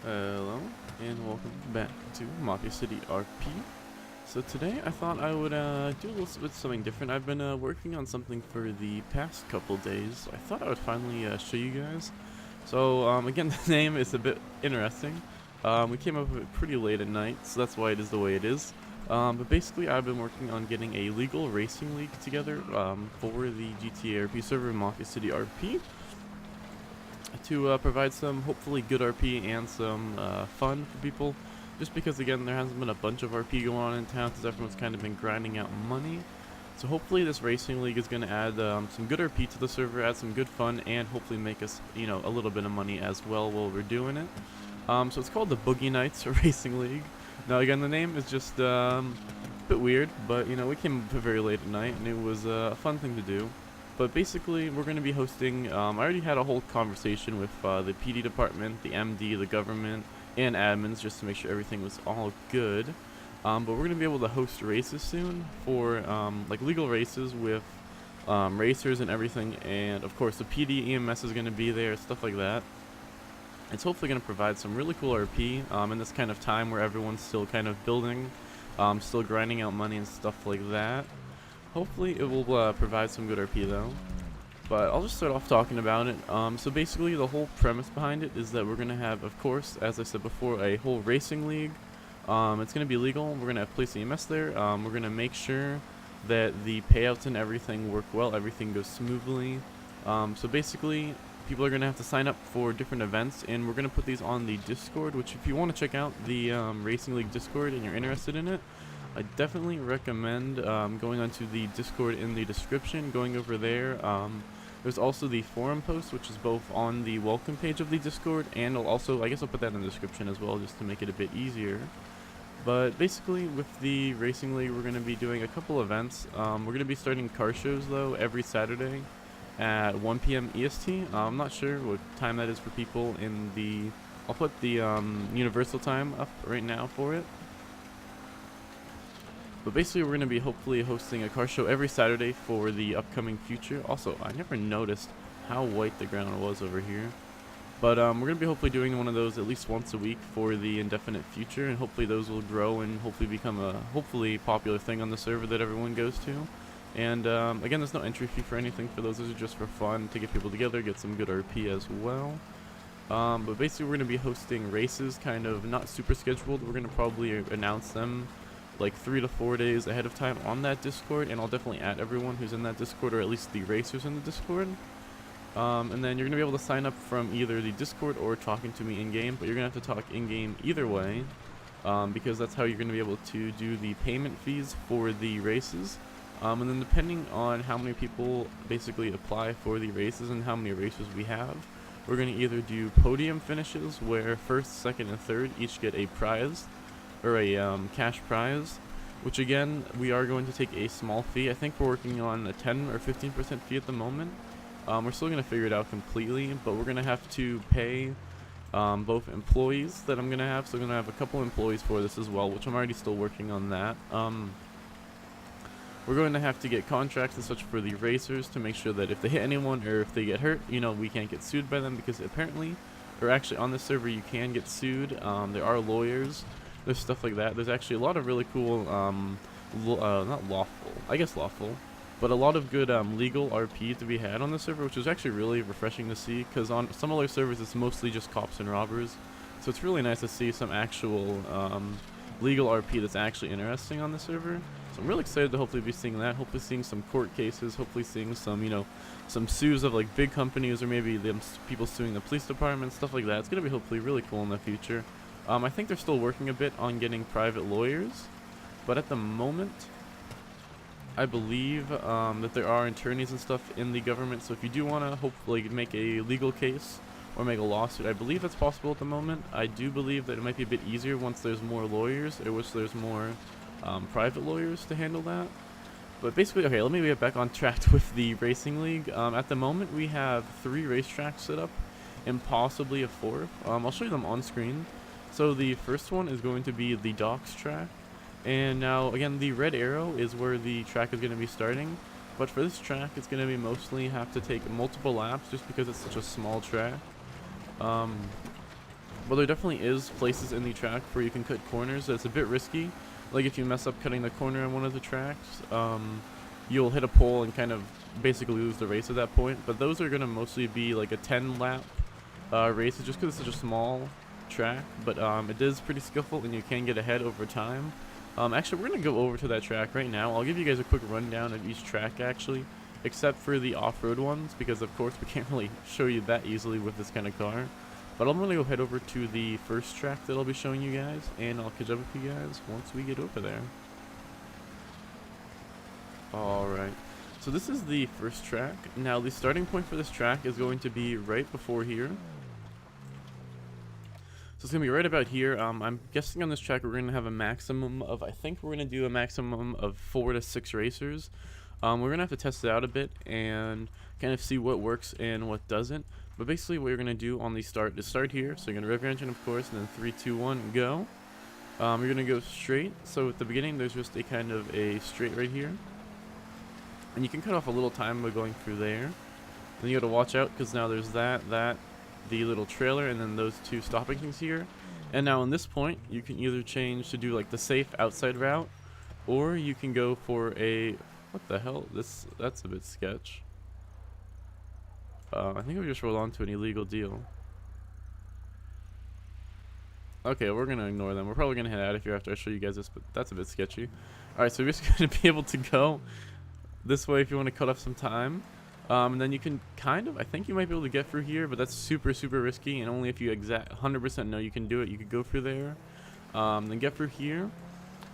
Hello, and welcome back to MafiaCity RP. So today I thought I would do a little bit something different. I've been working on something for the past couple days, so I thought I would finally show you guys. So again, the name is a bit interesting. We came up with it pretty late at night, so that's why it is the way it is. But basically I've been working on getting a legal racing league together for the GTA RP server, MafiaCity RP. To provide some hopefully good RP and some fun for people, just because again there hasn't been a bunch of RP going on in town because everyone's kind of been grinding out money. So hopefully this racing league is going to add some good RP to the server, add some good fun, and hopefully make us, you know, a little bit of money as well while we're doing it. So it's called the Boogie Nights Racing League. Now again, the name is just a bit weird, but you know, we came up very late at night and it was a fun thing to do. But basically, we're going to be hosting, I already had a whole conversation with the PD department, the MD, the government, and admins just to make sure everything was all good. But we're going to be able to host races soon for like legal races with racers and everything. And of course, the PD EMS is going to be there, stuff like that. It's hopefully going to provide some really cool RP in this kind of time where everyone's still kind of building, still grinding out money and stuff like that. Hopefully it will provide some good RP though, but I'll just start off talking about it. So basically the whole premise behind it is that we're going to have, of course, as I said before, a whole racing league. It's going to be legal. We're going to have police EMS there. We're going to make sure that the payouts and everything work well, everything goes smoothly. So basically people are going to have to sign up for different events, and we're going to put these on the Discord, which if you want to check out the racing league Discord and you're interested in it, I definitely recommend going onto the Discord in the description, going over there. There's also the forum post, which is both on the welcome page of the Discord, and I'll also, I guess I'll put that in the description as well, just to make it a bit easier. But basically, with the Racing League, we're going to be doing a couple events. We're going to be starting car shows, though, every Saturday at 1 p.m. EST. I'm not sure what time that is for people in the... I'll put the Universal time up right now for it. But basically, we're going to be hopefully hosting a car show every Saturday for the upcoming future. Also, I never noticed how white the ground was over here. But we're going to be hopefully doing one of those at least once a week for the indefinite future. And hopefully those will grow and hopefully become a hopefully popular thing on the server that everyone goes to. And again, there's no entry fee for anything for those. Those are just for fun, to get people together, get some good RP as well. But basically, we're going to be hosting races, kind of not super scheduled. We're going to probably announce them like 3 to 4 days ahead of time on that Discord, and I'll definitely add everyone who's in that Discord, or at least the racers in the Discord. And then you're going to be able to sign up from either the Discord or talking to me in-game, but you're going to have to talk in-game either way, because that's how you're going to be able to do the payment fees for the races. And then depending on how many people basically apply for the races and how many racers we have, we're going to either do podium finishes, where first, second, and third each get a prize, or a cash prize, which again, we are going to take a small fee. I think we're working on a 10 or 15% fee at the moment. We're still going to figure it out completely, but we're going to have to pay both employees that I'm going to have. So I'm going to have a couple employees for this as well, which I'm already still working on that. We're going to have to get contracts and such for the racers to make sure that if they hit anyone or if they get hurt, you know, we can't get sued by them, because apparently, or actually on this server, you can get sued. There are lawyers. There's stuff like that. There's actually a lot of really cool, not lawful, I guess lawful, but a lot of good legal RP to be had on the server, which is actually really refreshing to see, because on some other servers it's mostly just cops and robbers. So it's really nice to see some actual legal RP that's actually interesting on the server. So I'm really excited to hopefully be seeing that, hopefully seeing some court cases, hopefully seeing some, you know, some sues of like big companies, or maybe them people suing the police department, stuff like that. It's going to be hopefully really cool in the future. I think they're still working a bit on getting private lawyers, but at the moment, I believe that there are attorneys and stuff in the government. So if you do want to hopefully make a legal case or make a lawsuit, I believe that's possible at the moment. I do believe that it might be a bit easier once there's more lawyers, or once there's more private lawyers to handle that. But basically, okay, let me get back on track with the racing league. At the moment, we have 3 racetracks set up, and possibly a 4th. I'll show you them on screen. So the first one is going to be the docks track, and now again the red arrow is where the track is going to be starting, but for this track it's going to be mostly have to take multiple laps just because it's such a small track. but there definitely is places in the track where you can cut corners that's a bit risky. Like if you mess up cutting the corner on one of the tracks, you'll hit a pole and kind of basically lose the race at that point. But those are going to mostly be like a 10 lap race just because it's such a small track. But it is pretty skillful and you can get ahead over time. Actually, we're going to go over to that track right now. I'll give you guys a quick rundown of each track actually, except for the off-road ones, because of course we can't really show you that easily with this kind of car. But I'm going to go head over to the first track that I'll be showing you guys, and I'll catch up with you guys once we get over there. Alright, so this is the first track. Now the starting point for this track is going to be right before here. So it's going to be right about here. I'm guessing on this track we're going to have a maximum of, I think we're going to do a maximum of 4 to 6 racers. We're going to have to test it out a bit and kind of see what works and what doesn't. But basically what you're going to do on the start is start here. So you're going to rev your engine, of course, and then 3, 2, 1, go. You're going to go straight. So at the beginning there's just a kind of a straight right here. And you can cut off a little time by going through there. Then you got to watch out because now there's the little trailer, and then those 2 stopping things here. And now in this point you can either change to do like the safe outside route, or you can go for a, what the hell, that's a bit sketch. I think we just rolled on to an illegal deal. Okay, we're going to ignore them. We're probably going to head out of here after I show you guys this, but that's a bit sketchy. Alright, so we're just going to be able to go this way if you want to cut off some time. And then you can kind of, I think you might be able to get through here, but that's super, super risky. And only if you 100% know you can do it, you could go through there. Then get through here.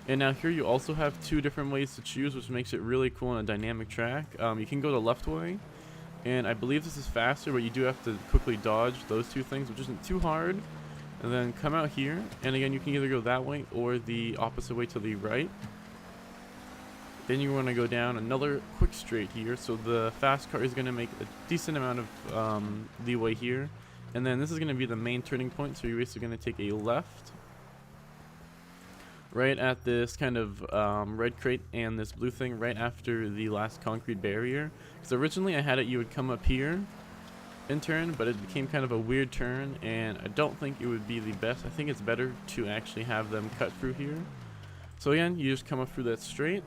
And now here you also have 2 different ways to choose, which makes it really cool on a dynamic track. You can go the left way. And I believe this is faster, but you do have to quickly dodge those 2 things, which isn't too hard. And then come out here, and again you can either go that way or the opposite way to the right. Then you want to go down another quick straight here, so the fast car is going to make a decent amount of leeway here. And then this is going to be the main turning point, so you're basically going to take a left right at this kind of red crate and this blue thing right after the last concrete barrier. Because originally I had it you would come up here and turn, but it became kind of a weird turn, and I don't think it would be the best. I think it's better to actually have them cut through here. So again, you just come up through that straight,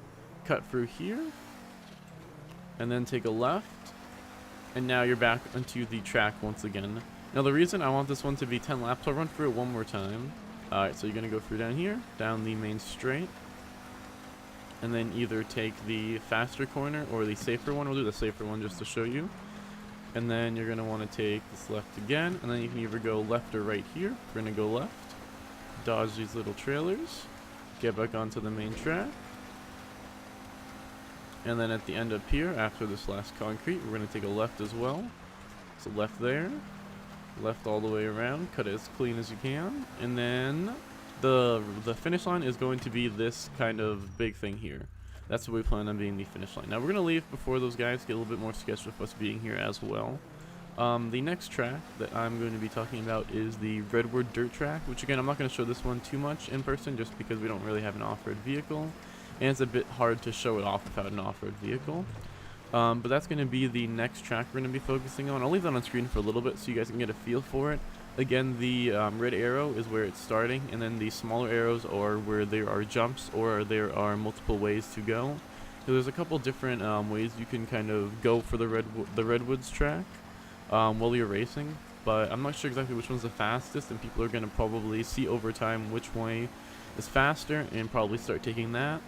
cut through here, and then take a left, and now you're back onto the track once again. Now the reason I want this one to be 10 laps, I'll run through it one more time. Alright, so you're going to go through down here, down the main straight, and then either take the faster corner or the safer one. We'll do the safer one just to show you. And then you're going to want to take this left again, and then you can either go left or right here. We're going to go left, dodge these little trailers, get back onto the main track, and then at the end up here, after this last concrete, we're going to take a left as well. So left there, left all the way around, cut it as clean as you can, and then the finish line is going to be this kind of big thing here. That's what we plan on being the finish line. Now we're going to leave before those guys get a little bit more sketched with us being here as well. The next track that I'm going to be talking about is the Redwood Dirt Track, which again I'm not going to show this one too much in person just because we don't really have an off-road vehicle, and it's a bit hard to show it off without an off-road vehicle. But that's going to be the next track we're going to be focusing on. I'll leave that on screen for a little bit so you guys can get a feel for it. Again, the red arrow is where it's starting, and then the smaller arrows are where there are jumps or there are multiple ways to go. So there's a couple different ways you can kind of go for the Redwoods track while you're racing, but I'm not sure exactly which one's the fastest, and people are going to probably see over time which way is faster and probably start taking that.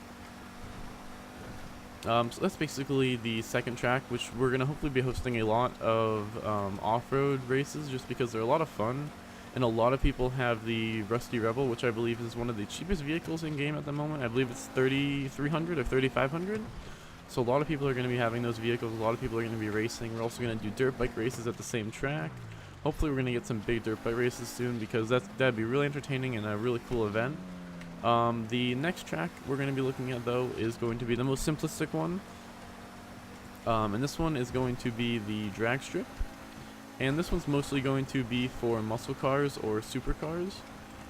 So that's basically the second track, which we're going to hopefully be hosting a lot of off-road races just because they're a lot of fun, and a lot of people have the Rusty Rebel, which I believe is one of the cheapest vehicles in game at the moment. I believe it's $3,300 or $3,500. So a lot of people are going to be having those vehicles. A lot of people are going to be racing. We're also going to do dirt bike races at the same track. Hopefully we're going to get some big dirt bike races soon because that'd be really entertaining and a really cool event. The next track we're going to be looking at though is going to be the most simplistic one, and this one is going to be the drag strip, and this one's mostly going to be for muscle cars or supercars.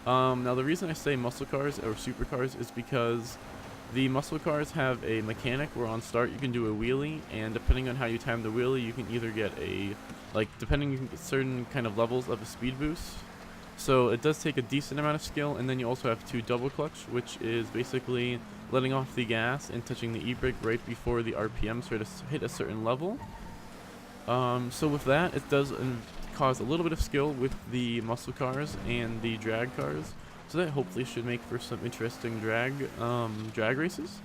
Now the reason I say muscle cars or supercars is because the muscle cars have a mechanic where on start you can do a wheelie, and depending on how you time the wheelie you can either get a, depending on certain kind of levels of a speed boost, So it does take a decent amount of skill, and then you also have 2 double clutch, which is basically letting off the gas and touching the e-brake right before the RPM sort of hit a certain level. So with that, it does cause a little bit of skill with the muscle cars and the drag cars, so that hopefully should make for some interesting drag races.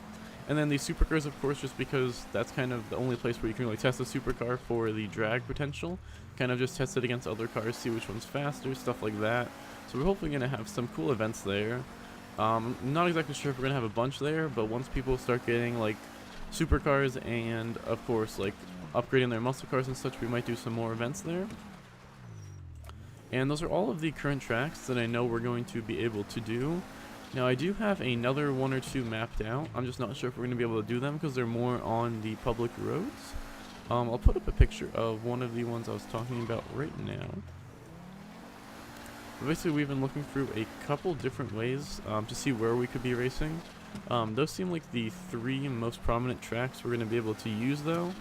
And then the supercars, of course, just because that's kind of the only place where you can really test a supercar for the drag potential. Kind of just test it against other cars, see which one's faster, stuff like that. So we're hopefully going to have some cool events there. I'm not exactly sure if we're going to have a bunch there, but once people start getting like supercars and, of course, like upgrading their muscle cars and such, we might do some more events there. And those are all of the current tracks that I know we're going to be able to do. Now I do have another 1 or 2 mapped out. I'm just not sure if we're going to be able to do them because they're more on the public roads. I'll put up a picture of one of the ones I was talking about right now. But basically we've been looking through a couple different ways to see where we could be racing. Those seem like the 3 most prominent tracks we're going to be able to use though.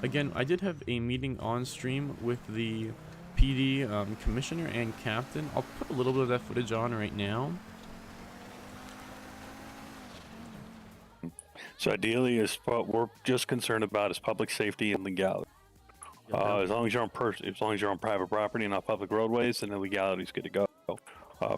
Again, I did have a meeting on stream with the PD commissioner and captain. I'll put a little bit of that footage on right now. So ideally, is what we're just concerned about is public safety and legality. As long as you're on private property and not public roadways, then the legality is good to go.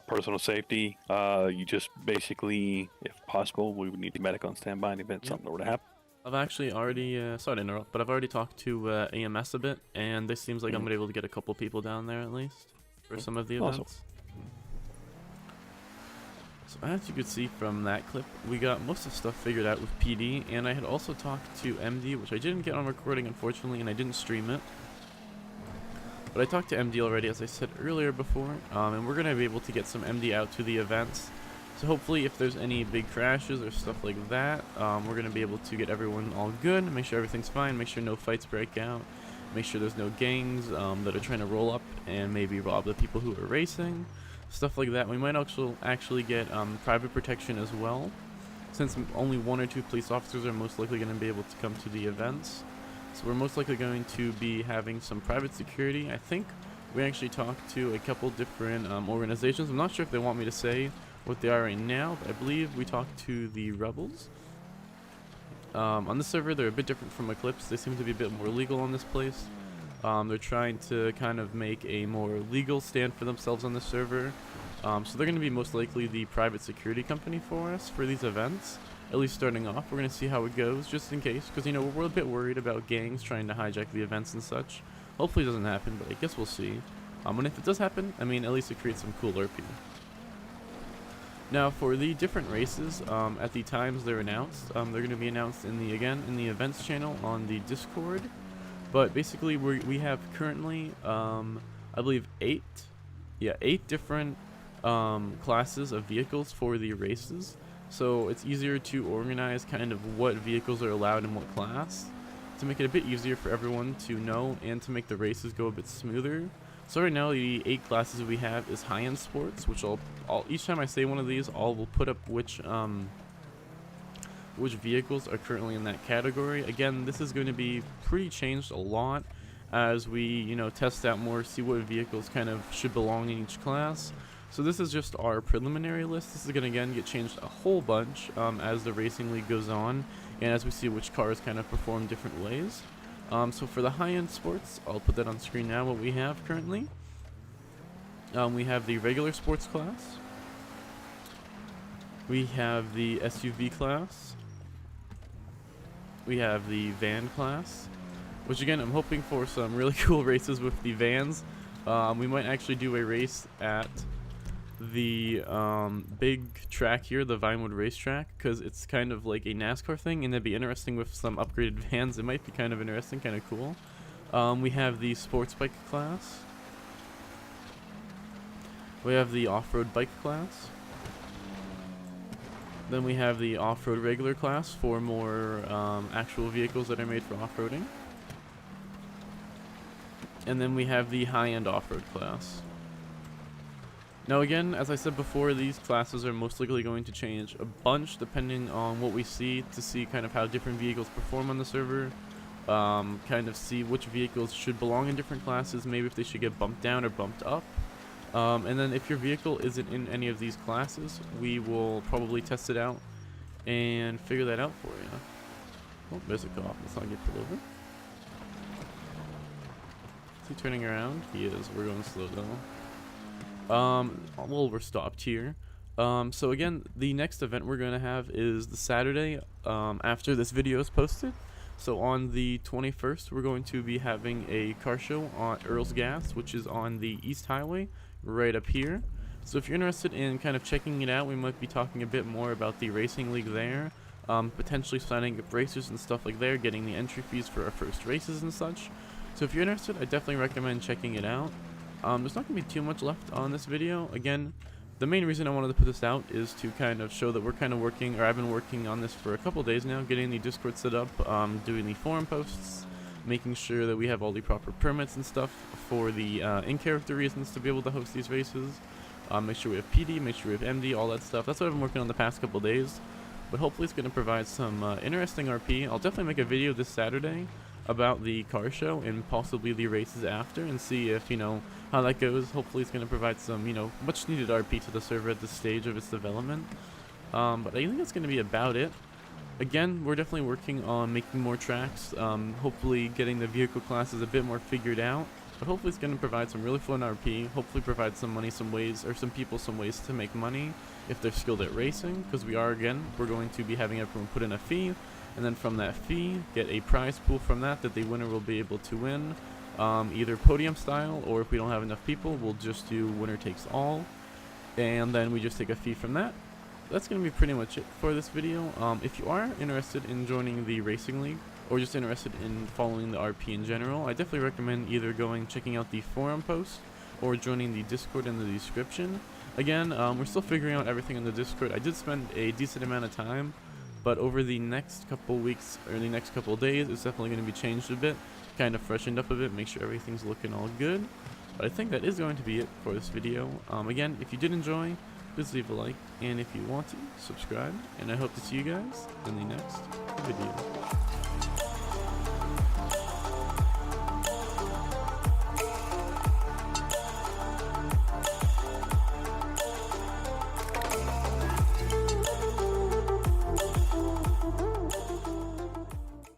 Personal safety, you just basically, if possible, we would need the medic on standby in the event something were to happen. I've actually already, sorry to interrupt, but I've already talked to AMS a bit, and this seems like I'm going to be able to get a couple people down there at least for some of the events. Awesome. So as you could see from that clip, we got most of the stuff figured out with PD, and I had also talked to MD, which I didn't get on recording unfortunately, and I didn't stream it. But I talked to MD already, as I said earlier before, and we're going to be able to get some MD out to the events. So hopefully if there's any big crashes or stuff like that, we're going to be able to get everyone all good, make sure everything's fine, make sure no fights break out, make sure there's no gangs that are trying to roll up and maybe rob the people who are racing. Stuff like that. We might also actually get private protection as well, since only 1 or 2 police officers are most likely going to be able to come to the events. So we're most likely going to be having some private security. I think we actually talked to a couple different organizations. I'm not sure if they want me to say what they are right now, but I believe we talked to the Rebels. On this server, they're a bit different from Eclipse. They seem to be a bit more legal on this place. They're trying to kind of make a more legal stand for themselves on the server. So they're going to be most likely the private security company for us for these events. At least starting off, we're going to see how it goes, just in case. Because, you know, we're a bit worried about gangs trying to hijack the events and such. Hopefully it doesn't happen, but I guess we'll see. And if it does happen, I mean, at least it creates some cool RP. Now, for the different races, at the times they're announced, they're going to be announced in the events channel on the Discord. But basically, we have currently, I believe, 8 different classes of vehicles for the races. So it's easier to organize kind of what vehicles are allowed in what class to make it a bit easier for everyone to know and to make the races go a bit smoother. So right now, the 8 classes we have is high-end sports, which each time I say one of these, will put up which vehicles are currently in that category. Again, this is going to be pretty changed a lot as we, you know, test out more, see what vehicles kind of should belong in each class. So this is just our preliminary list. This is going to again get changed a whole bunch as the racing league goes on and as we see which cars kind of perform different ways. So for the high-end sports, I'll put that on screen now, what we have currently. We have the regular sports class. We have the SUV class. We have the van class, which again, I'm hoping for some really cool races with the vans. We might actually do a race at the big track here, the Vinewood racetrack, because it's kind of like a NASCAR thing, and it'd be interesting with some upgraded vans. It might be kind of interesting, kind of cool. We have the sports bike class. We have the off-road bike class. Then we have the off-road regular class for more actual vehicles that are made for off-roading. And then we have the high-end off-road class. Now again, as I said before, these classes are most likely going to change a bunch depending on what we see, to see kind of how different vehicles perform on the server. Kind of see which vehicles should belong in different classes, maybe if they should get bumped down or bumped up. And then if your vehicle isn't in any of these classes, we will probably test it out and figure that out for you. Oh, there's a cop. Let's not get pulled over. Is he turning around? He is. We're going slow though. Well, we're stopped here. So again, the next event we're going to have is the Saturday after this video is posted. So on the 21st, we're going to be having a car show on Earl's Gas, which is on the East Highway, right up here. So if you're interested in kind of checking it out, we might be talking a bit more about the racing league there, potentially signing up racers and stuff like there, getting the entry fees for our first races and such. So if you're interested, I definitely recommend checking it out. There's not going to be too much left on this video. Again, the main reason I wanted to put this out is to kind of show that we're kind of working, or I've been working on this for a couple days now, getting the Discord set up, doing the forum posts, making sure that we have all the proper permits and stuff for the in-character reasons to be able to host these races. Make sure we have PD, make sure we have MD, all that stuff. That's what I've been working on the past couple days. But hopefully it's going to provide some interesting RP. I'll definitely make a video this Saturday about the car show and possibly the races after, and see if, you know, how that goes. Hopefully it's going to provide some, you know, much needed RP to the server at this stage of its development. But I think that's going to be about it. Again, we're definitely working on making more tracks, hopefully getting the vehicle classes a bit more figured out. But hopefully it's going to provide some really fun RP, hopefully provide some money, some ways, or some people some ways to make money if they're skilled at racing, because we're going to be having everyone put in a fee, and then from that fee, get a prize pool from that the winner will be able to win, either podium style, or if we don't have enough people, we'll just do winner takes all, and then we just take a fee from that. That's going to be pretty much it for this video. If you are interested in joining the racing league, or just interested in following the RP in general, I definitely recommend either checking out the forum post, or joining the Discord in the description. Again, we're still figuring out everything in the Discord. I did spend a decent amount of time, but over the next couple weeks, or the next couple days, it's definitely going to be changed a bit, kind of freshened up a bit, make sure everything's looking all good. But I think that is going to be it for this video. Again, if you did enjoy, please leave a like, and if you want to, subscribe, and I hope to see you guys in the next video.